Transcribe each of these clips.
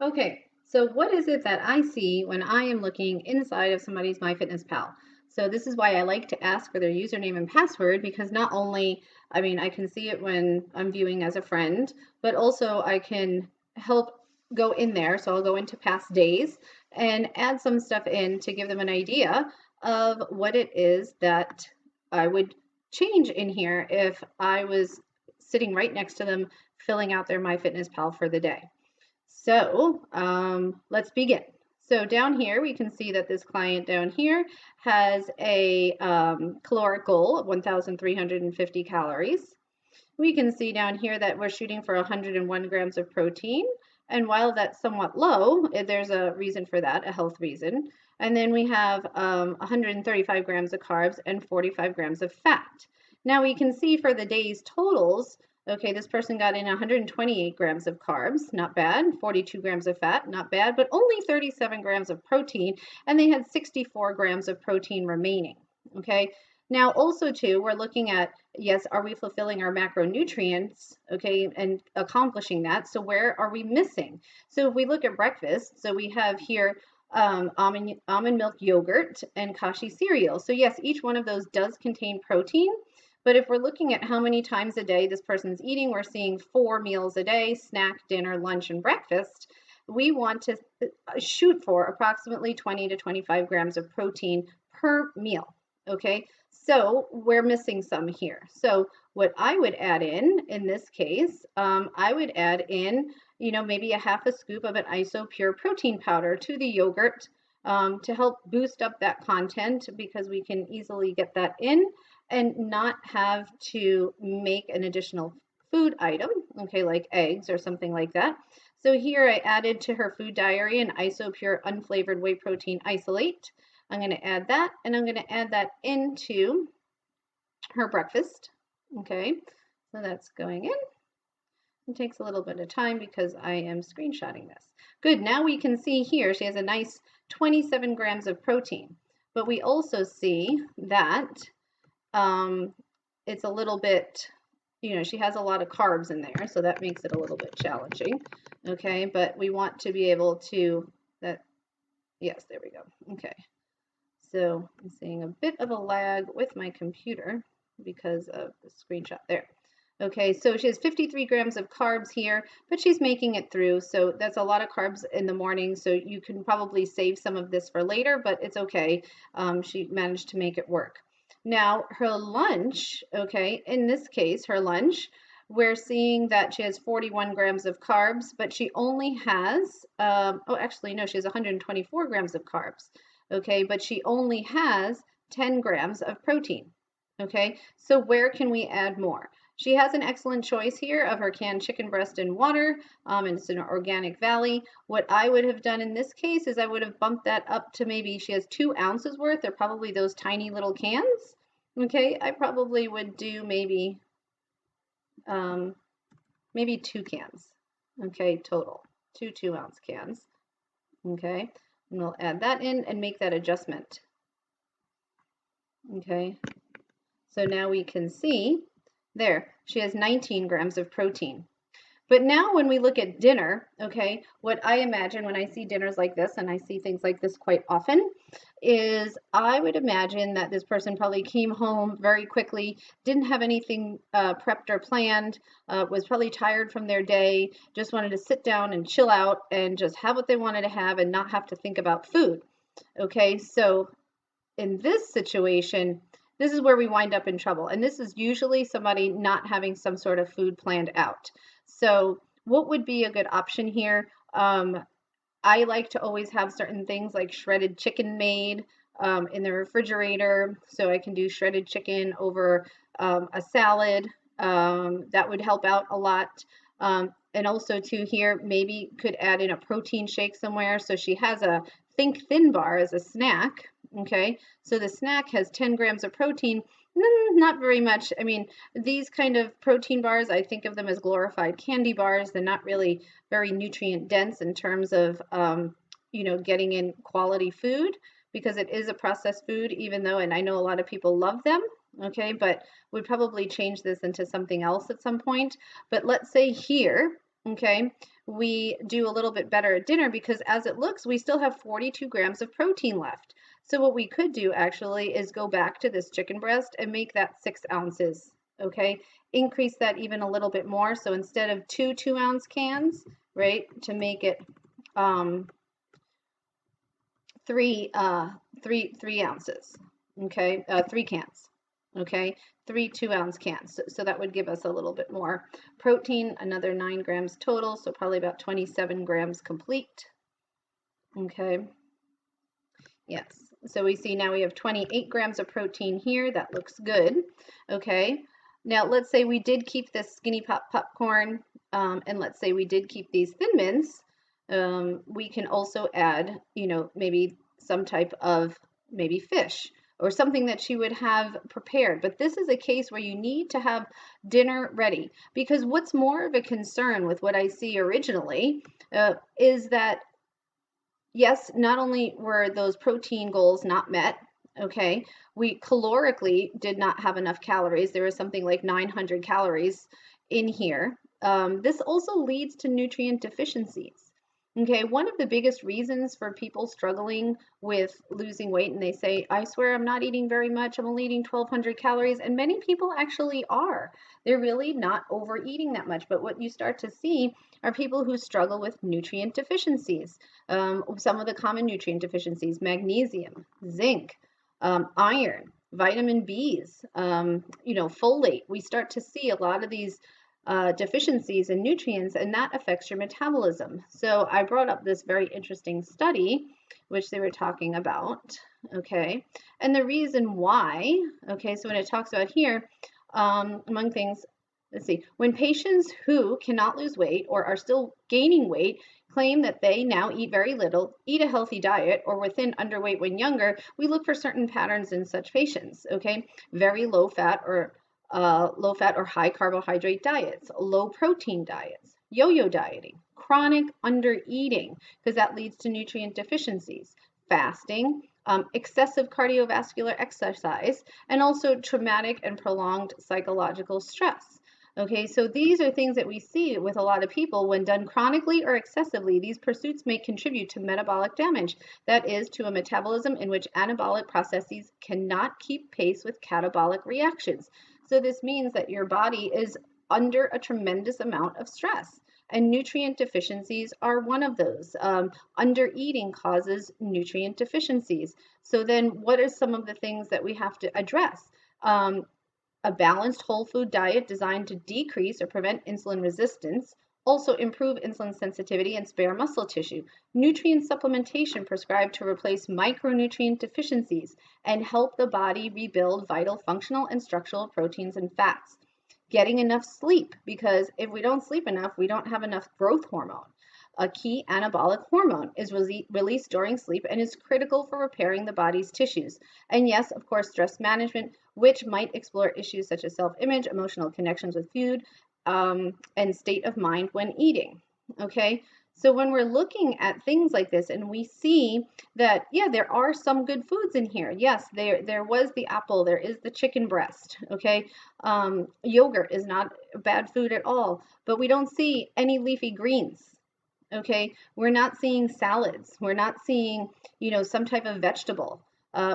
Okay, so what is it that I see when I am looking inside of somebody's MyFitnessPal? So this is why I like to ask for their username and password because not only, I mean, I can see it when I'm viewing as a friend, but also I can help go in there. So I'll go into past days and add some stuff in to give them an idea of what it is that I would change in here if I was sitting right next to them filling out their MyFitnessPal for the day. So let's begin. So down here, we can see that this client down here has a caloric goal of 1,350 calories. We can see down here that we're shooting for 101 grams of protein. And while that's somewhat low, there's a reason for that, a health reason. And then we have 135 grams of carbs and 45 grams of fat. Now we can see for the day's totals, okay, this person got in 128 grams of carbs, not bad, 42 grams of fat, not bad, but only 37 grams of protein, and they had 64 grams of protein remaining, okay? Now also too, we're looking at, yes, are we fulfilling our macronutrients, okay, and accomplishing that? So where are we missing? So if we look at breakfast, so we have here almond milk yogurt and kashi cereal. So yes, each one of those does contain protein, but if we're looking at how many times a day this person's eating, we're seeing 4 meals a day, snack, dinner, lunch, and breakfast. We want to shoot for approximately 20 to 25 grams of protein per meal, okay? So we're missing some here. So what I would add in this case, I would add in, maybe a half a scoop of an iso pure protein powder to the yogurt to help boost up that content because we can easily get that in and not have to make an additional food item, okay, like eggs or something like that. So here I added to her food diary an iso pure unflavored whey protein isolate. I'm going to add that, and I'm going to add that into her breakfast. Okay, so that's going in. It takes a little bit of time because I am screenshotting this. Good, now we can see here she has a nice 27 grams of protein, but we also see that it's a little bit, she has a lot of carbs in there, so that makes it a little bit challenging. Okay, but we want to be able to, yes, there we go. Okay. So I'm seeing a bit of a lag with my computer because of the screenshot there. Okay, so she has 53 grams of carbs here, but she's making it through. So that's a lot of carbs in the morning. So you can probably save some of this for later, but it's okay. She managed to make it work. Now her lunch, okay, in this case, her lunch, we're seeing that she has 41 grams of carbs, but she only has, oh, actually, no, she has 124 grams of carbs. Okay, but she only has 10 grams of protein. Okay, so where can we add more? She has an excellent choice here of her canned chicken breast and water, and it's an organic valley. What I would have done in this case is I would have bumped that up to maybe she has 2 ounces worth. They're probably those tiny little cans. Okay, I probably would do maybe 2 cans. Okay, total 2 2-ounce cans. Okay, and we'll add that in and make that adjustment. Okay, so now we can see there, she has 19 grams of protein. But now when we look at dinner, okay, what I imagine when I see dinners like this, and I see things like this quite often, is I would imagine that this person probably came home very quickly, didn't have anything prepped or planned, was probably tired from their day, just wanted to sit down and chill out and just have what they wanted to have and not have to think about food. Okay, so in this situation, this is where we wind up in trouble. And this is usually somebody not having some sort of food planned out. So what would be a good option here? I like to always have certain things like shredded chicken made in the refrigerator. So I can do shredded chicken over a salad. That would help out a lot. And also too here, maybe could add in a protein shake somewhere. So she has a Think Thin bar as a snack. Okay, so the snack has 10 grams of protein, not very much. I mean, these kind of protein bars, I think of them as glorified candy bars. They're not really very nutrient dense in terms of, getting in quality food because it is a processed food, even though, and I know a lot of people love them. Okay, but we'd probably change this into something else at some point. But let's say here, okay, we do a little bit better at dinner because as it looks, we still have 42 grams of protein left. So what we could do actually is go back to this chicken breast and make that 6 ounces, okay? Increase that even a little bit more. So instead of two 2-ounce cans, right, to make it um, three ounces, okay, 3 cans, okay, 3 2-ounce cans. So that would give us a little bit more protein, another 9 grams total, so probably about 27 grams complete, okay. Yes, so we see now we have 28 grams of protein here. That looks good, okay. Now let's say we did keep this skinny pop popcorn, and let's say we did keep these Thin Mints. We can also add, you know, maybe some type of maybe fish or something that she would have prepared. But this is a case where you need to have dinner ready, because what's more of a concern with what I see originally is that yes, not only were those protein goals not met, okay, we calorically did not have enough calories. There was something like 900 calories in here. This also leads to nutrient deficiencies. Okay, one of the biggest reasons for people struggling with losing weight, and they say, I swear I'm not eating very much, I'm only eating 1,200 calories, and many people actually are. They're really not overeating that much. But what you start to see are people who struggle with nutrient deficiencies. Some of the common nutrient deficiencies: magnesium, zinc, iron, vitamin Bs, you know, folate. We start to see a lot of these deficiencies in nutrients, and that affects your metabolism. So I brought up this very interesting study, which they were talking about, okay? And the reason why, okay, so when it talks about here, among things, let's see, when patients who cannot lose weight or are still gaining weight claim that they now eat very little, eat a healthy diet, or were thin, underweight when younger, we look for certain patterns in such patients, okay? Very low fat or high carbohydrate diets, low protein diets, yo-yo dieting, chronic undereating, because that leads to nutrient deficiencies, fasting, excessive cardiovascular exercise, and also traumatic and prolonged psychological stress. Okay, so these are things that we see with a lot of people. When done chronically or excessively, these pursuits may contribute to metabolic damage. That is, to a metabolism in which anabolic processes cannot keep pace with catabolic reactions. So this means that your body is under a tremendous amount of stress. And nutrient deficiencies are one of those. Under eating causes nutrient deficiencies. So then what are some of the things that we have to address? A balanced whole food diet designed to decrease or prevent insulin resistance, also improve insulin sensitivity and spare muscle tissue. Nutrient supplementation prescribed to replace micronutrient deficiencies and help the body rebuild vital functional and structural proteins and fats. Getting enough sleep, because if we don't sleep enough, we don't have enough growth hormone. A key anabolic hormone is released during sleep and is critical for repairing the body's tissues. And yes, of course, stress management, which might explore issues such as self-image, emotional connections with food, and state of mind when eating. Okay, so when we're looking at things like this and we see that, yeah, there are some good foods in here. Yes, there was the apple, there is the chicken breast, okay? Yogurt is not bad food at all, but we don't see any leafy greens. Okay, we're not seeing salads. We're not seeing, you know, some type of vegetable.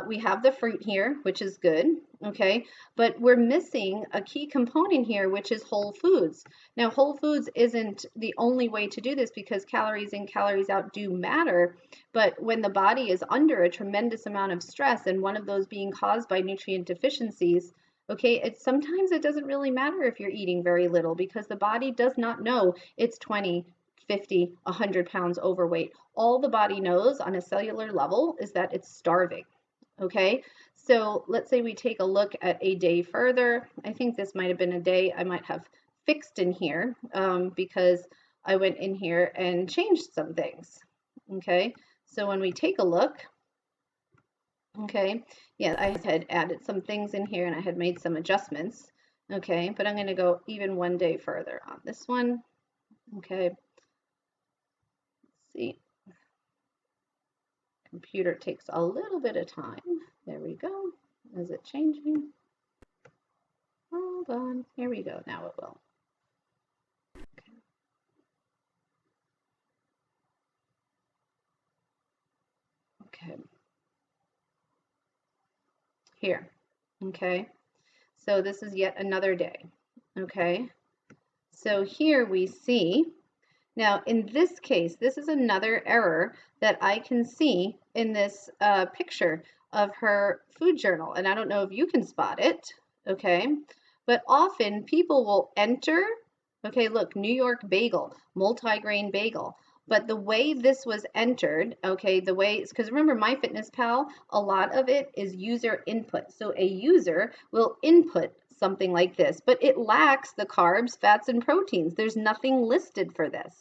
We have the fruit here, which is good, okay, but we're missing a key component here, which is whole foods. Now, whole foods isn't the only way to do this, because calories in, calories out do matter, but when the body is under a tremendous amount of stress, and one of those being caused by nutrient deficiencies, okay, sometimes it doesn't really matter if you're eating very little, because the body does not know it's 20, 50, 100 pounds overweight. All the body knows on a cellular level is that it's starving. Okay, so let's say we take a look at a day further. I think this might have been a day I might have fixed in here, because I went in here and changed some things. Okay, so when we take a look, okay, yeah, I had added some things in here and I had made some adjustments. Okay, but I'm going to go even one day further on this one. Okay, see, computer takes a little bit of time. There we go. Is it changing? Hold on. Here we go. Now it will. Okay. Okay, here. Okay, so this is yet another day. Okay, so here we see, now in this case, this is another error that I can see in this picture of her food journal. And I don't know if you can spot it, okay? But often people will enter, okay, look, New York bagel, multigrain bagel. But the way this was entered, okay, the way, because remember MyFitnessPal, a lot of it is user input. So a user will input something like this, but it lacks the carbs, fats, and proteins. There's nothing listed for this.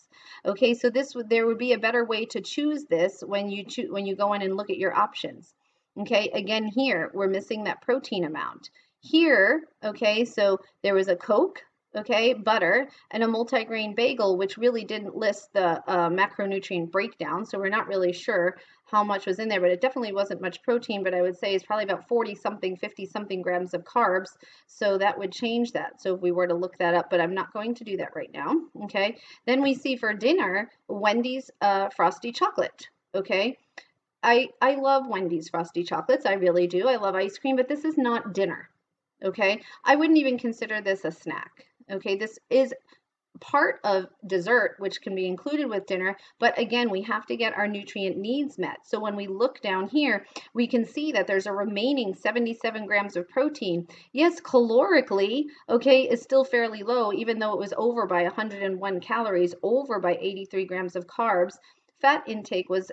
Okay, so there would be a better way to choose this when you go in and look at your options. Okay, again here we're missing that protein amount. Here, okay, so there was a Coke, okay, butter, and a multigrain bagel, which really didn't list the macronutrient breakdown, so we're not really sure how much was in there, but it definitely wasn't much protein, but I would say it's probably about 40 something, 50 something grams of carbs, so that would change that. So if we were to look that up, but I'm not going to do that right now, okay? Then we see for dinner, Wendy's frosty chocolate, okay? I love Wendy's frosty chocolates, I really do. I love ice cream, but this is not dinner, okay? I wouldn't even consider this a snack, okay? This is part of dessert, which can be included with dinner, but again, we have to get our nutrient needs met. So when we look down here, we can see that there's a remaining 77 grams of protein. Yes, calorically, okay, is still fairly low, even though it was over by 101 calories, over by 83 grams of carbs. Fat intake was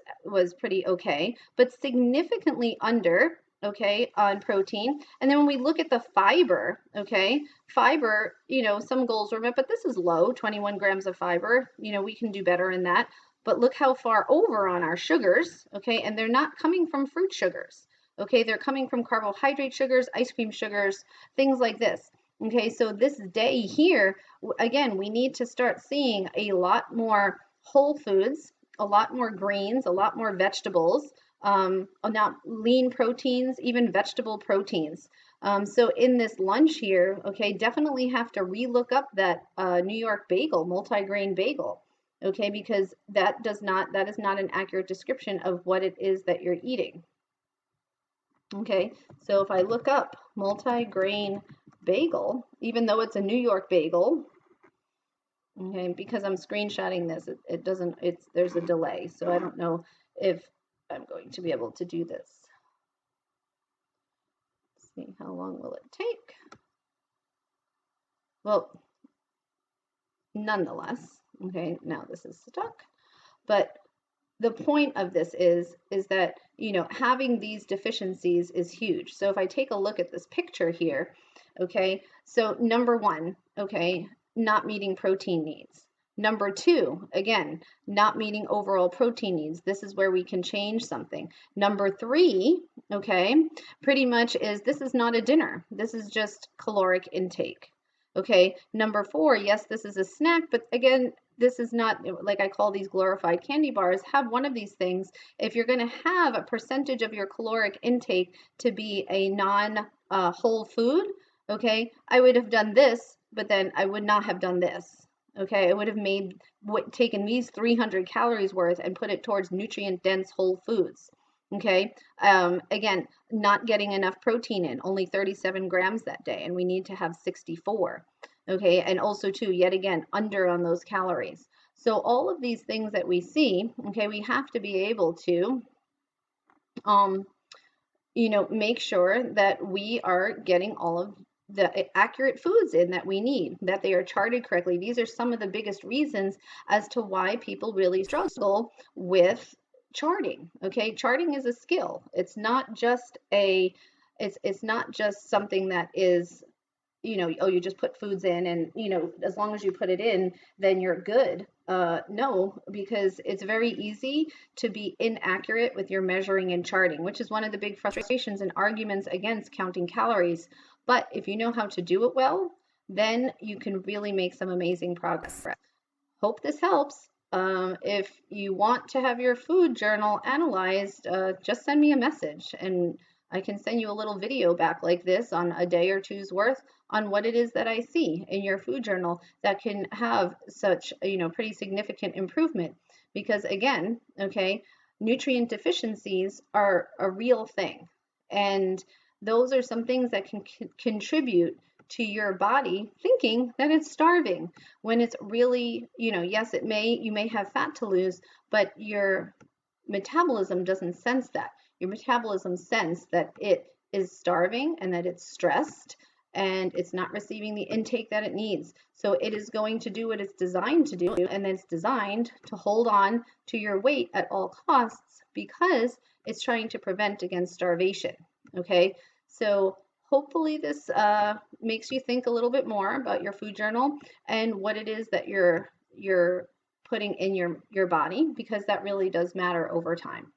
pretty okay, but significantly under, okay, on protein. And then when we look at the fiber, okay, fiber, some goals were met, but this is low, 21 grams of fiber. We can do better in that. But look how far over on our sugars, okay, and they're not coming from fruit sugars, okay, they're coming from carbohydrate sugars, ice cream sugars, things like this. Okay, so this day here, again, we need to start seeing a lot more whole foods, a lot more greens, a lot more vegetables, now lean proteins, even vegetable proteins. So in this lunch here, okay, definitely have to relook up that New York bagel, multigrain bagel, okay, because that is not an accurate description of what it is that you're eating. Okay, so if I look up multigrain bagel, even though it's a New York bagel, okay, because I'm screenshotting this, it doesn't, there's a delay, so I don't know if I'm going to be able to do this. Let's see, how long will it take? Well, nonetheless, okay, now this is stuck, but the point of this is that, having these deficiencies is huge. So if I take a look at this picture here, okay, so number one, okay, not meeting protein needs. Number two, again, not meeting overall protein needs. This is where we can change something. Number three, okay, pretty much this is not a dinner. This is just caloric intake. Okay, number four, yes, this is a snack, but again, this is not, like I call these glorified candy bars. Have one of these things. If you're going to have a percentage of your caloric intake to be a non-whole food, okay, I would have done this, but then I would not have done this. Okay, I would have taken these 300 calories worth and put it towards nutrient-dense whole foods. Okay, again, not getting enough protein in, only 37 grams that day, and we need to have 64. Okay, and also too, yet again, under on those calories. So all of these things that we see, okay, we have to be able to, make sure that we are getting all of the accurate foods in that we need, that they are charted correctly. These are some of the biggest reasons as to why people really struggle with charting. Okay, charting is a skill. It's not just it's not just something that is, oh, you just put foods in and, as long as you put it in, then you're good. No, because it's very easy to be inaccurate with your measuring and charting, which is one of the big frustrations and arguments against counting calories. But if you know how to do it well, then you can really make some amazing progress. Hope this helps. If you want to have your food journal analyzed, just send me a message and I can send you a little video back like this on a day or two's worth on what it is that I see in your food journal that can have such, pretty significant improvement. Because again, okay, nutrient deficiencies are a real thing. And those are some things that can contribute to your body thinking that it's starving when it's really, yes, you may have fat to lose, but your metabolism doesn't sense that. Your metabolism sense that it is starving and that it's stressed and it's not receiving the intake that it needs. So it is going to do what it's designed to do, and it's designed to hold on to your weight at all costs because it's trying to prevent against starvation. Okay, so hopefully this makes you think a little bit more about your food journal and what it is that you're putting in your body, because that really does matter over time.